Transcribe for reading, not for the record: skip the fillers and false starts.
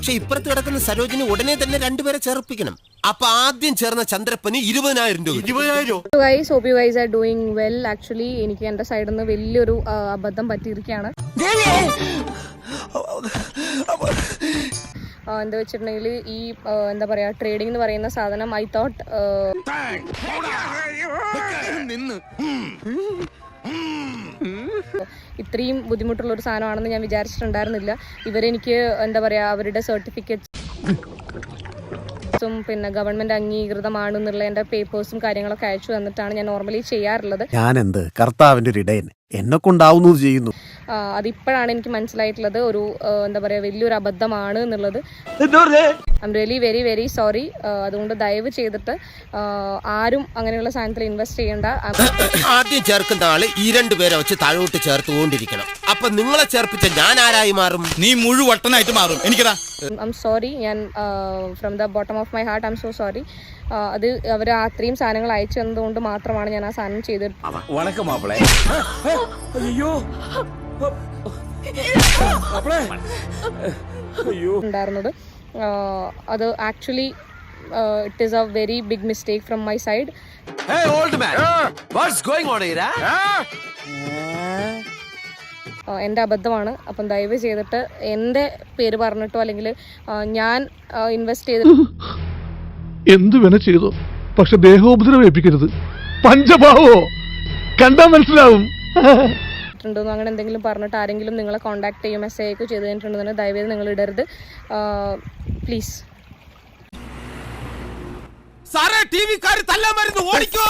പക്ഷെ ഇപ്പുറത്ത് കിടക്കുന്ന സരോജിനി ഉടനെ തന്നെ രണ്ടുപേരെ ചേർപ്പിക്കണം. അപ്പൊ ആദ്യം ചേർന്ന ചന്ദ്രപ്പന് 20,000 രൂപ. 20,000? Guys, hope you guys are doing well. Actually, എനിക്ക് എന്റെ സൈഡിൽ നിന്ന് വലിയൊരു അബദ്ധം പറ്റിയിരിക്കുകയാണ്. എന്താ വെച്ചിട്ടുണ്ടെങ്കിൽ ഈ എന്താ പറയാ ട്രേഡിംഗ് എന്ന് പറയുന്ന സാധനം ഐ തോട്ട് ഇത്രയും ബുദ്ധിമുട്ടുള്ള ഒരു സാധനമാണെന്ന് ഞാൻ വിചാരിച്ചിട്ടുണ്ടായിരുന്നില്ല. ഇവരെനിക്ക് എന്താ പറയാ അവരുടെ സർട്ടിഫിക്കറ്റ്സും പിന്നെ ഗവൺമെന്റ് അംഗീകൃതമാണെന്നുള്ള എന്റെ പേപ്പേഴ്സും കാര്യങ്ങളൊക്കെ അയച്ചു തന്നിട്ടാണ് ഞാൻ നോർമലി ചെയ്യാറുള്ളത്. ഞാൻ എന്ത് കർത്താവിന്റെ ഒരു ഇടയൻ എന്നെ കൊണ്ടാവുന്നത് ചെയ്യുന്നു. അതിപ്പോഴാണ് എനിക്ക് മനസ്സിലായിട്ടുള്ളത് ഒരു എന്താ പറയാ വലിയൊരു അബദ്ധമാണ് എന്നുള്ളത്. I am really very very sorry. അതുകൊണ്ട് ദയവ് ചെയ്തിട്ട് ആരും അങ്ങനെയുള്ള സാധനത്തിൽ ഇൻവെസ്റ്റ് ചെയ്യണ്ട. ആദ്യം ചേർക്കുന്ന ആള് ഈ രണ്ടുപേരെ വെച്ച് താഴോട്ട് ചേർത്തുകൊണ്ടിരിക്കണം. അപ്പൊ നിങ്ങളെ ചേർപ്പിച്ച ഞാൻ ആരായി മാറും? നീ മുഴുവട്ടനായിട്ട് മാറും. എനിക്കതാ ഐ എം സോറി. ഞാൻ from the bottom of my heart I M so sorry. അത് അവർ അത്രയും സാധനങ്ങൾ അയച്ചു തന്നതുകൊണ്ട് മാത്രമാണ് ഞാൻ ആ സാധനം ഉണ്ടായിരുന്നത്. അത് actually it is a very big mistake from my side. എൻ്റെ അബദ്ധമാണ്. അപ്പം ദയവ് ചെയ്തിട്ട് എൻ്റെ പേര് പറഞ്ഞിട്ടോ അല്ലെങ്കിൽ ഞാൻ ഇൻവെസ്റ്റ് ചെയ്തിട്ട് എന്തു വേണ ചെയ്തോ, പക്ഷെ ദേഹോപദ്രവം ഏൽപ്പിക്കരുത്. പഞ്ചഭാവോ കണ്ടാ മനസ്സിലാവും. അങ്ങനെ എന്തെങ്കിലും പറഞ്ഞിട്ട് ആരെങ്കിലും നിങ്ങളെ കോൺടാക്ട് ചെയ്യും മെസ്സേജ് അയക്കോ ചെയ്ത് കഴിഞ്ഞിട്ടുണ്ടെന്ന് ദയവേത് നിങ്ങൾ ഇടരുത് പ്ലീസ്. സാറേ ടി വിക്കാർ തല്ലാൻ മരുന്ന് ഓടിക്കോ.